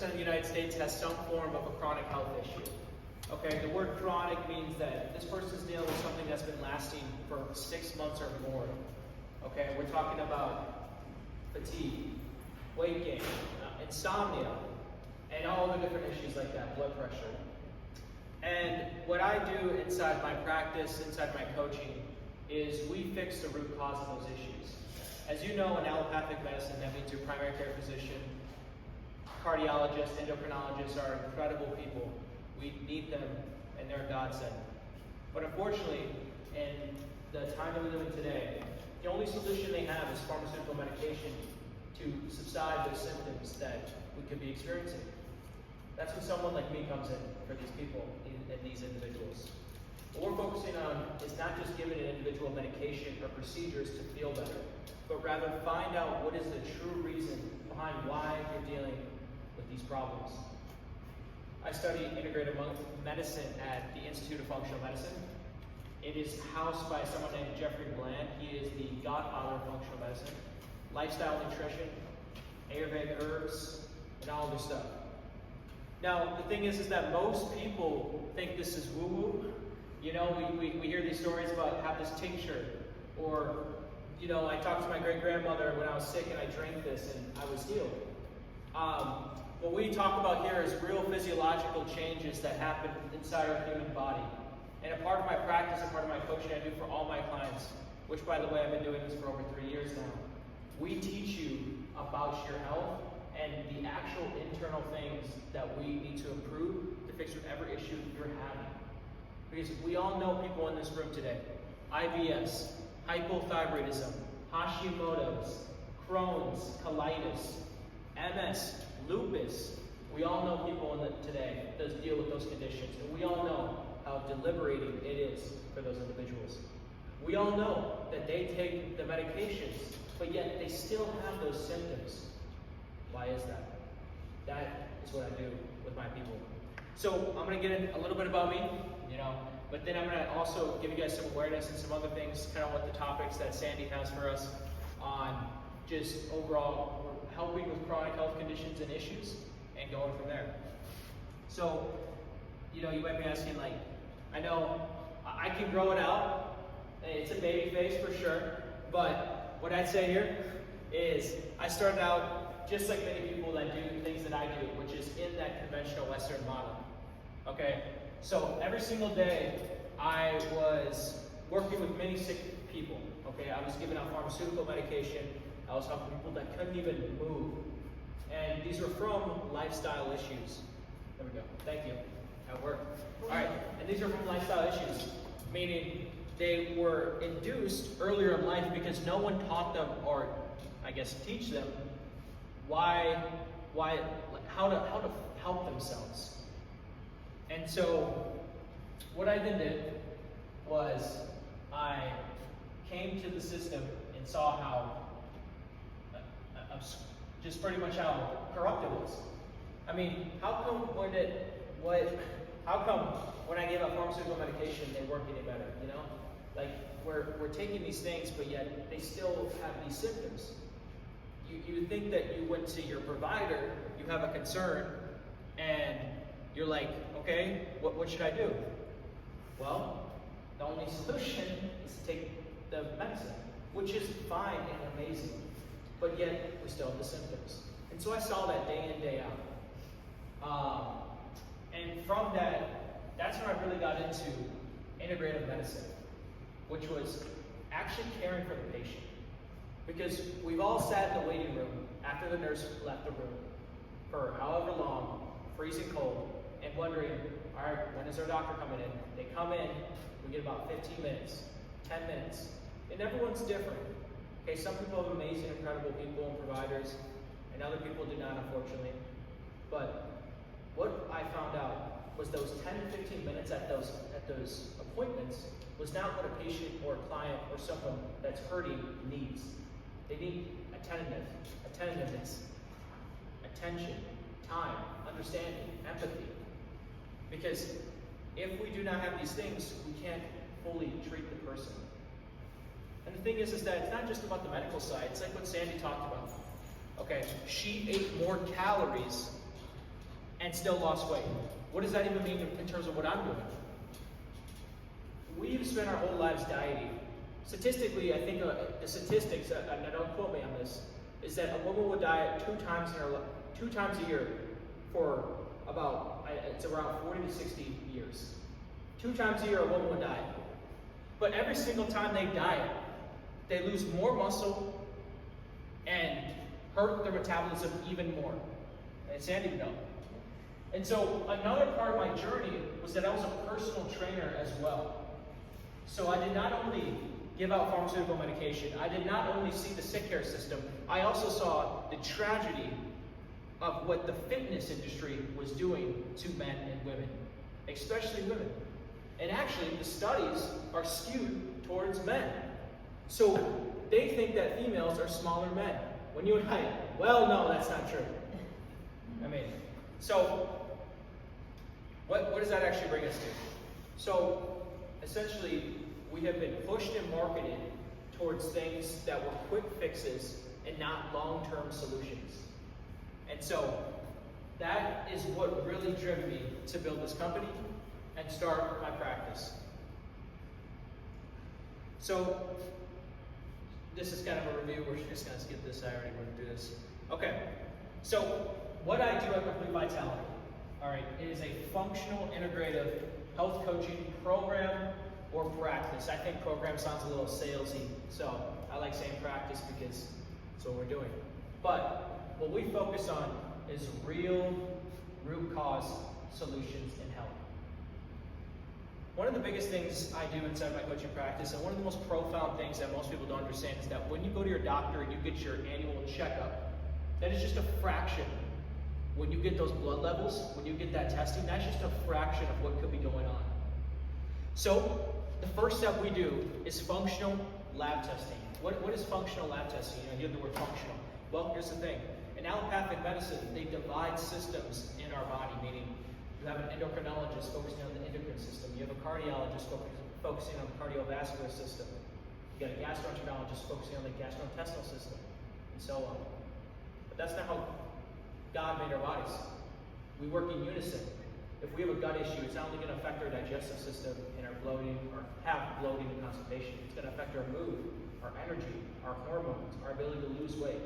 50% of the United States has some form of a chronic health issue. Okay, the word chronic means that this person's dealing with something that's been lasting for 6 months or more. Okay, we're talking about fatigue, weight gain, insomnia, and all the different issues like that, blood pressure. And what I do inside my practice, inside my coaching, is we fix the root cause of those issues. As you know, in allopathic medicine, that means your primary care physician, cardiologists, endocrinologists are incredible people. We need them, and they're a godsend. But unfortunately, in the time that we live in today, the only solution they have is pharmaceutical medication to subside those symptoms that we could be experiencing. That's when someone like me comes in for these people and these individuals. What we're focusing on is not just giving an individual medication or procedures to feel better, but rather find out what is the true reason behind why you're dealing with these problems. I study integrative medicine at the Institute of Functional Medicine. It is housed by someone named Jeffrey Bland. He is the godfather of functional medicine, lifestyle nutrition, Ayurvedic herbs, and all this stuff. Now, the thing is that most people think this is woo-woo. You know, we hear these stories about have this tincture, or, you know, I talked to my great-grandmother when I was sick and I drank this and I was healed. What we talk about here is real physiological changes that happen inside our human body. And a part of my practice, a part of my coaching I do for all my clients, which by the way, I've been doing this for over 3 years now. We teach you about your health and the actual internal things that we need to improve to fix whatever issue you're having. Because we all know people in this room today. IBS, hypothyroidism, Hashimoto's, Crohn's, colitis, MS, lupus. We all know people today that deal with those conditions. And we all know how deliberating it is for those individuals. We all know that they take the medications, but yet they still have those symptoms. Why is that? That is what I do with my people. So I'm going to get in a little bit about me, you know, but then I'm going to also give you guys some awareness and some other things, kind of what the topics that Sandy has for us on just overall helping with chronic health conditions and issues and going from there. So, you know, you might be asking, like, I know I can grow it out. It's a baby face for sure, but what I'd say here is I started out just like many people that do things that I do, which is in that conventional Western model. Okay, so every single day I was working with many sick people. Okay, I was giving out pharmaceutical medication. I was helping people that couldn't even move, and these were from lifestyle issues. There we go. Thank you. At work. All right, and these are from lifestyle issues, meaning they were induced earlier in life because no one taught them, or I guess teach them, how to help themselves. And so what I then did was I came to the system and saw how just pretty much how corrupt it was. I mean, how come when I gave out pharmaceutical medication they weren't getting better, you know? Like, we're taking these things, but yet they still have these symptoms. You would think that you went to your provider, you have a concern, and you're like, okay, what should I do? Well, the only solution is to take the medicine, which is fine and amazing, but yet we still have the symptoms. And so I saw that day in, day out. And from that's when I really got into integrative medicine, which was actually caring for the patient. Because we've all sat in the waiting room after the nurse left the room for however long, freezing cold, and wondering, all right, when is our doctor coming in? They come in, we get about 15 minutes, 10 minutes, and everyone's different. Okay, some people have amazing, incredible people and providers, and other people do not, unfortunately. But what I found out was those 10 to 15 minutes at those appointments was not what a patient or a client or someone that's hurting needs. They need attentiveness, attention, time, understanding, empathy. Because if we do not have these things, we can't fully treat the person. And the thing is that it's not just about the medical side. It's like what Sandy talked about. Okay, she ate more calories and still lost weight. What does that even mean in terms of what I'm doing? We spend our whole lives dieting. Statistically, I think the statistics, and don't quote me on this, is that a woman will diet 2 times a year for about, it's around 40 to 60 years. 2 times a year a woman will diet. But every single time they diet, they lose more muscle and hurt their metabolism even more. And Sandy would know. And so another part of my journey was that I was a personal trainer as well. So I did not only give out pharmaceutical medication, I did not only see the sick care system, I also saw the tragedy of what the fitness industry was doing to men and women, especially women. And actually, the studies are skewed towards men. So they think that females are smaller men. When you and I, well, no, that's not true. I mean, so what does that actually bring us to? So essentially, we have been pushed and marketed towards things that were quick fixes and not long-term solutions. And so that is what really driven me to build this company and start my practice. So this is kind of a review. We're just going to skip this. I already went through this. Okay. So what I do at Complete Vitality, all right, it is a functional integrative health coaching program or practice. I think program sounds a little salesy, so I like saying practice because that's what we're doing. But what we focus on is real root cause solutions in health. One of the biggest things I do inside my coaching practice, and one of the most profound things that most people don't understand, is that when you go to your doctor and you get your annual checkup, that is just a fraction. When you get those blood levels, when you get that testing, that's just a fraction of what could be going on. So the first step we do is functional lab testing. What is functional lab testing? You hear the word functional. Well, here's the thing. In allopathic medicine, they divide systems in our body, meaning you have an endocrinologist focusing on the endocrine system. You have a cardiologist focusing on the cardiovascular system. You got a gastroenterologist focusing on the gastrointestinal system, and so on. But that's not how God made our bodies. We work in unison. If we have a gut issue, it's not only going to affect our digestive system and our bloating, or have bloating and constipation. It's going to affect our mood, our energy, our hormones, our ability to lose weight.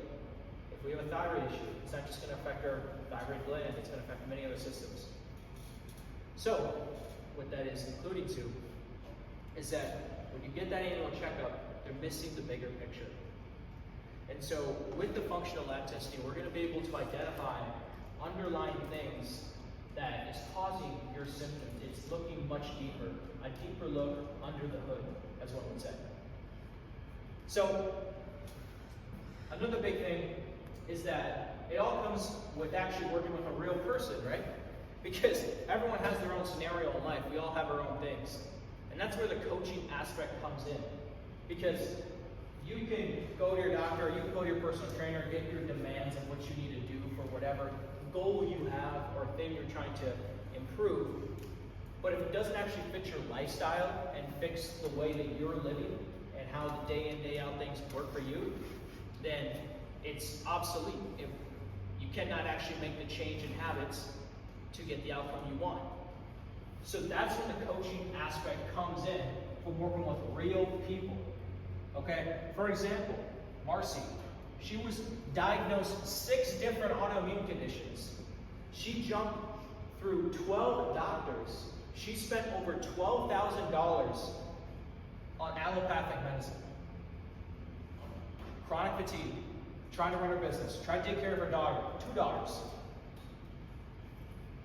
If we have a thyroid issue, it's not just going to affect our thyroid gland, it's going to affect many other systems. So, what that is including to is that when you get that annual checkup, they're missing the bigger picture. And so, with the functional lab testing, we're going to be able to identify underlying things that is causing your symptoms. It's looking much deeper, a deeper look under the hood, as one would say. So, another big thing is that it all comes with actually working with a real person, right? Because everyone has their own scenario in life. We all have our own things. And that's where the coaching aspect comes in. Because you can go to your doctor, you can go to your personal trainer and get your demands and what you need to do for whatever goal you have or thing you're trying to improve. But if it doesn't actually fit your lifestyle and fix the way that you're living and how the day in, day out things work for you, then it's obsolete. You cannot actually make the change in habits to get the outcome you want. So that's when the coaching aspect comes in from working with real people. Okay? For example, Marcy, she was diagnosed 6 different autoimmune conditions. She jumped through 12 doctors. She spent over $12,000 on allopathic medicine. Chronic fatigue, trying to run her business, trying to take care of her daughter, 2 daughters.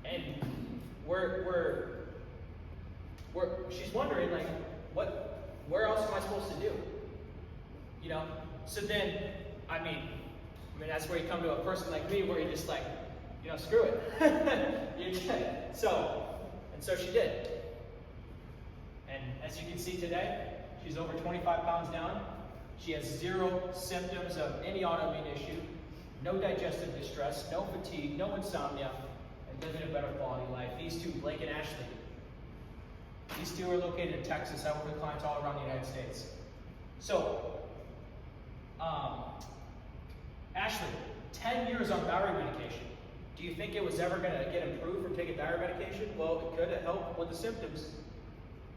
And she's wondering, like, where else am I supposed to do? You know? So then, I mean, that's where you come to a person like me where you're just like, screw it. So she did. And as you can see today, she's over 25 pounds down. She has 0 symptoms of any autoimmune issue, no digestive distress, no fatigue, no insomnia, and living a better quality life. These 2, Blake and Ashley, these 2 are located in Texas. I work with clients all around the United States. So, Ashley, 10 years on thyroid medication. Do you think it was ever going to get improved from taking thyroid medication? Well, it could have helped with the symptoms.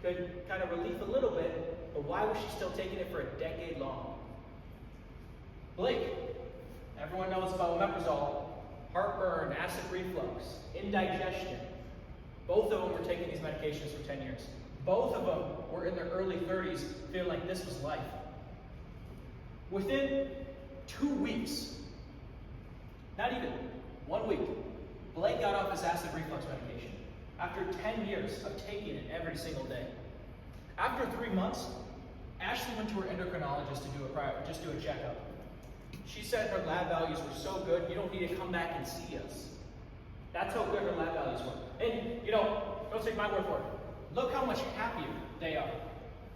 Could kind of relieve a little bit, but why was she still taking it for a decade long? Blake, everyone knows about omeprazole, heartburn, acid reflux, indigestion. Both of them were taking these medications for 10 years. Both of them were in their early 30s feeling like this was life. Within 2 weeks, not even 1 week, Blake got off his acid reflux medication after 10 years of taking it every single day. After 3 months, Ashley went to her endocrinologist to do a checkup. She said her lab values were so good, you don't need to come back and see us. That's how good her lab values were. And, don't take my word for it. Look how much happier they are.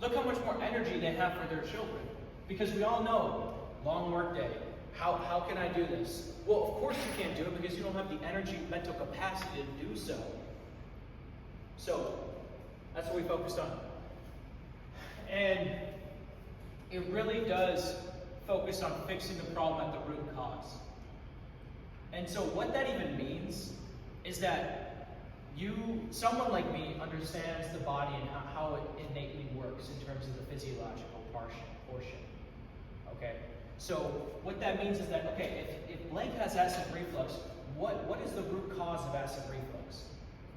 Look how much more energy they have for their children. Because we all know, long work day, how can I do this? Well, of course you can't do it because you don't have the energy, mental capacity to do so. So, that's what we focused on. And it really does focus on fixing the problem at the root cause. And so what that even means is that someone like me understands the body and how it innately works in terms of the physiological portion. Okay? So what that means is that, okay, if Blake has acid reflux, what is the root cause of acid reflux?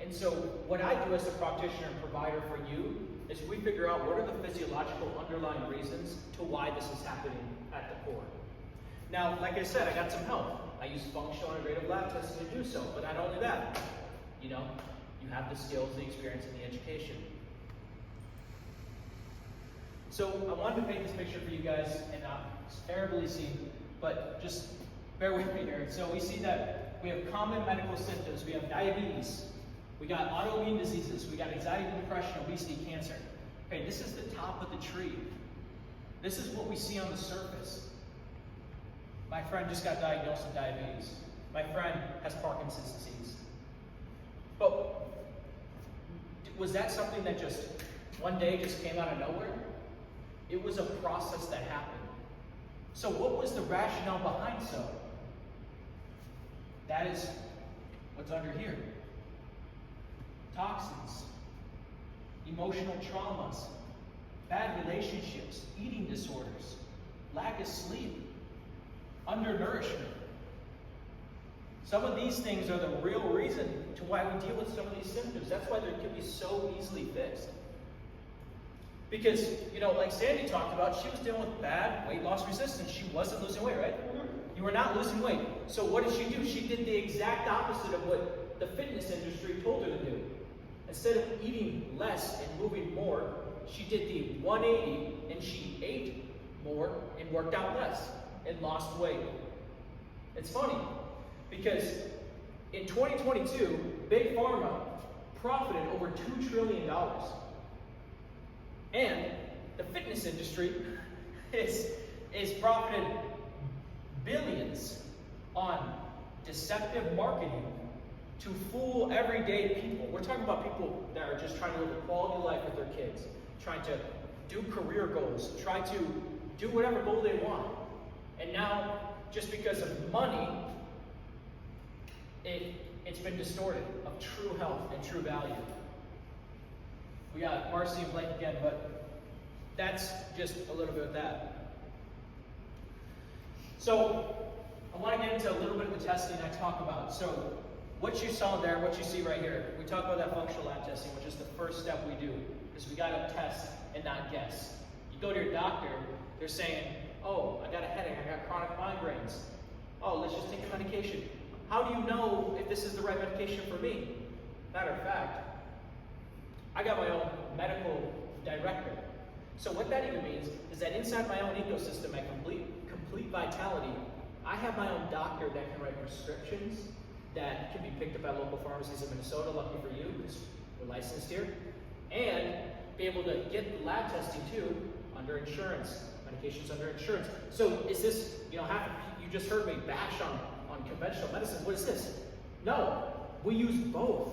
And so what I do as a practitioner and provider for you is we figure out what are the physiological underlying reasons to why this is happening at the core. Now, like I said, I got some help. I use functional integrative lab testing to do so, but not only that, you have the skills, the experience, and the education. So I wanted to paint this picture for you guys, and it's terribly seen, but just bear with me here. So we see that we have common medical symptoms. We have diabetes, we got autoimmune diseases, we got anxiety, depression, obesity, cancer. Okay, this is the top of the tree. This is what we see on the surface. My friend just got diagnosed with diabetes. My friend has Parkinson's disease. But was that something that just one day just came out of nowhere? It was a process that happened. So what was the rationale behind so? That is what's under here. Toxins, emotional traumas, bad relationships, eating disorders, lack of sleep, undernourishment. Some of these things are the real reason to why we deal with some of these symptoms. That's why they can be so easily fixed. Because, like Sandy talked about, she was dealing with bad weight loss resistance. She wasn't losing weight, right? You were not losing weight. So what did she do? She did the exact opposite of what the fitness industry told her to do. Instead of eating less and moving more, she did the 180 and she ate more and worked out less and lost weight. It's funny because in 2022, Big Pharma profited over $2 trillion. And the fitness industry is profited billions on deceptive marketing to fool everyday people. We're talking about people that are just trying to live a quality life with their kids, trying to do career goals, trying to do whatever goal they want. And now, just because of money, it's been distorted of true health and true value. We got Marcy and Blake again, but that's just a little bit of that. So I want to get into a little bit of the testing I talk about. So what you saw there, what you see right here, we talk about that functional lab testing, which is the first step we do, because we got to test and not guess. You go to your doctor, they're saying, oh, I got a headache, I got chronic migraines. Oh, let's just take a medication. How do you know if this is the right medication for me? Matter of fact, I got my own medical director. So what that even means is that inside my own ecosystem at Complete Vitality, I have my own doctor that can write prescriptions that can be picked up at local pharmacies in Minnesota, lucky for you, because we're licensed here, and be able to get the lab testing too under insurance, medications under insurance. So is this, you just heard me bash on conventional medicine. What is this? No, we use both.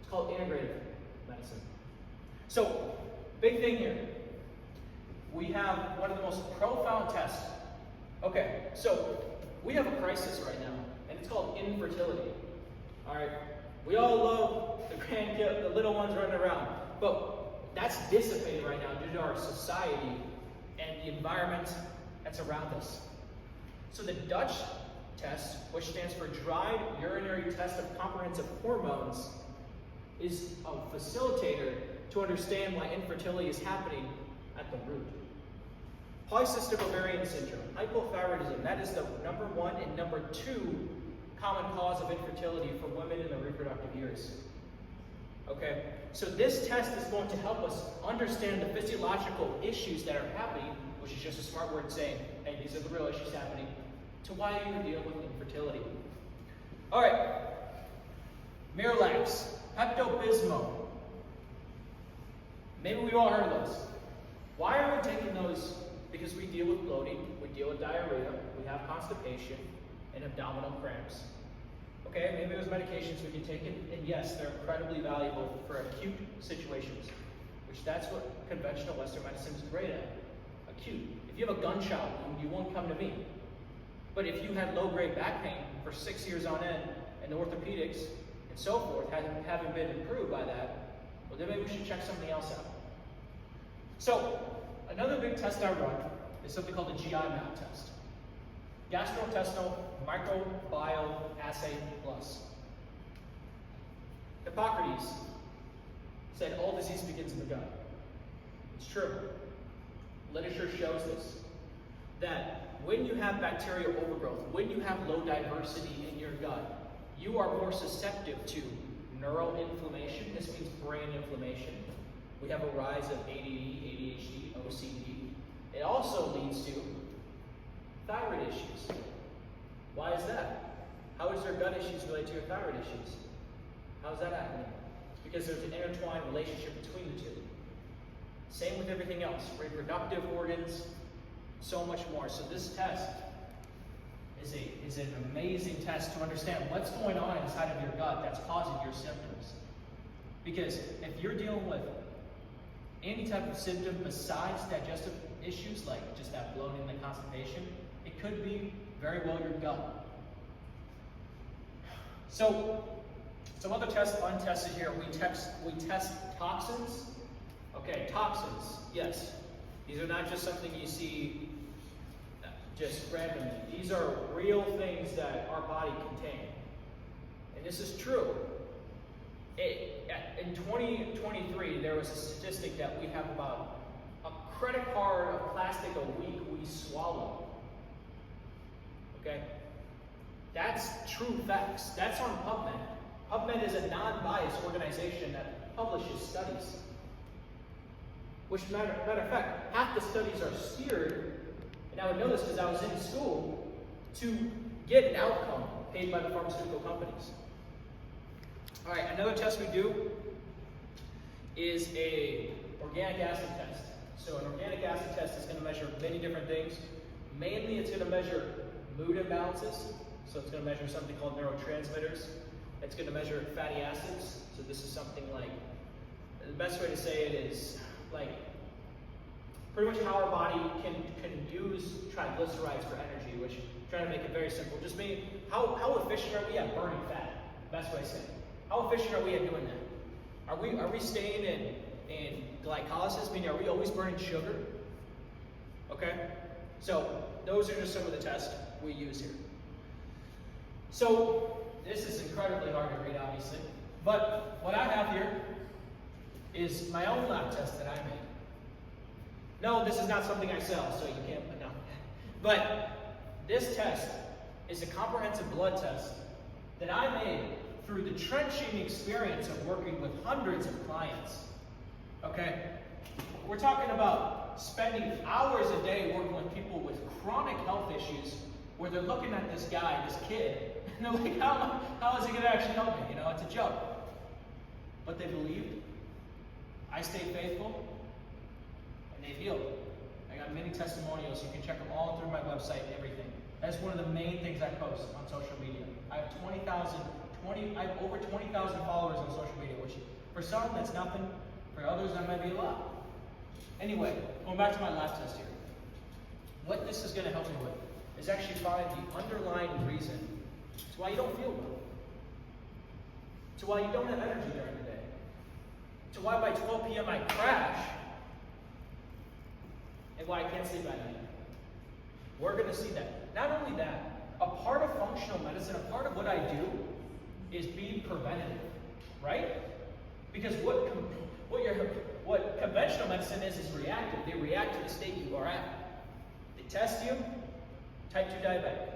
It's called integrative medicine. So, big thing here. We have one of the most profound tests. Okay, so we have a crisis right now, and it's called infertility. All right, we all love the little ones running around, but that's dissipated right now due to our society and the environment that's around us. So the Dutch test, which stands for Dried Urinary Test of Comprehensive Hormones, is a facilitator to understand why infertility is happening at the root. Polycystic ovarian syndrome, hypothyroidism, that is the number 1 and number 2 common cause of infertility for women in their reproductive years. Okay, so this test is going to help us understand the physiological issues that are happening, which is just a smart word saying, hey, these are the real issues happening, to why you're dealing with infertility. All right, Miralax, Pepto-Bismol. Maybe we've all heard of those. Why are we taking those? Because we deal with bloating, we deal with diarrhea, we have constipation, and abdominal cramps. Okay, maybe there's medications we can take, and yes, they're incredibly valuable for acute situations, which that's what conventional Western medicine is great at, acute. If you have a gunshot wound, you won't come to me. But if you had low-grade back pain for 6 years on end, and the orthopedics and so forth haven't been improved by that, well then maybe we should check something else out. So, another big test I run is something called the GI map test. Gastrointestinal Microbiome Assay Plus. Hippocrates said all disease begins in the gut. It's true. Literature shows this. That when you have bacterial overgrowth, when you have low diversity in your gut, you are more susceptible to neuroinflammation. This means brain inflammation. We have a rise of ADD, ADHD, OCD. It also leads to thyroid issues. Why is that? How is your gut issues related to your thyroid issues? How is that happening? Because there's an intertwined relationship between the two. Same with everything else, reproductive organs, so much more. So this test is an amazing test to understand what's going on inside of your gut that's causing your symptoms. Because if you're dealing with any type of symptom besides digestive issues, like just that bloating and the constipation, it could be very well your gut. So, some other tests untested here. We test toxins. Okay, toxins, yes. These are not just something you see just randomly. These are real things that our body contain. And this is true. In 2023, there was a statistic that we have about a credit card of plastic a week we swallow. Okay? That's true facts. That's on PubMed. PubMed is a non-biased organization that publishes studies. Which, matter of fact, half the studies are steered, and I would know this because I was in school, to get an outcome paid by the pharmaceutical companies. All right, another test we do is a organic acid test. So an organic acid test is going to measure many different things. Mainly, it's going to measure mood imbalances. So it's going to measure something called neurotransmitters. It's going to measure fatty acids. So this is something like, the best way to say it is like pretty much how our body can use triglycerides for energy, which I'm trying to make it very simple. Just mean how efficient are we at burning fat? Best way to say it. How efficient are we at doing that? Are we staying in glycolysis? Meaning, are we always burning sugar? Okay? So those are just some of the tests we use here. So this is incredibly hard to read, obviously. But what I have here is my own lab test that I made. No, this is not something I sell, so you can't, no. But this test is a comprehensive blood test that I made through the trenching experience of working with hundreds of clients. Okay? We're talking about spending hours a day working with people with chronic health issues where they're looking at this guy, this kid, and they're like, how is he going to actually help me? You know, it's a joke. But they believed. I stayed faithful, and they healed. I got many testimonials. You can check them all through my website and everything. That's one of the main things I post on social media. I have I have over 20,000 followers on social media, which for some that's nothing. For others that might be a lot. Anyway, going back to my lab test here. What this is going to help me with is actually find the underlying reason to why you don't feel well. to why you don't have energy during the day, to why by 12 p.m. I crash, and why I can't sleep at night. We're going to see that. Not only that, a part of functional medicine, a part of what I do, is being preventative, right? Because what conventional medicine is reactive. They react to the state you are at. They test you, type 2 diabetic.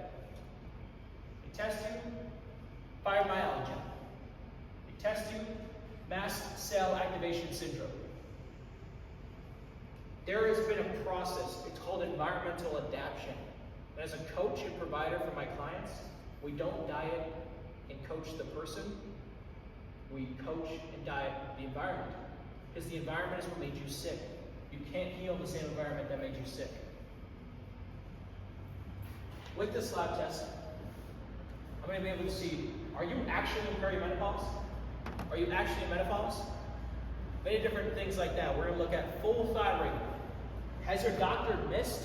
They test you, fibromyalgia. They test you, mast cell activation syndrome. There has been a process, it's called environmental adaptation. And as a coach and provider for my clients, we don't diet and coach the person, we coach and diet the environment. Because the environment is what made you sick. You can't heal the same environment that made you sick. With this lab test, I'm going to be able to see, are you actually in perimenopause? Are you actually in menopause? Many different things like that. We're going to look at full thyroid. Has your doctor missed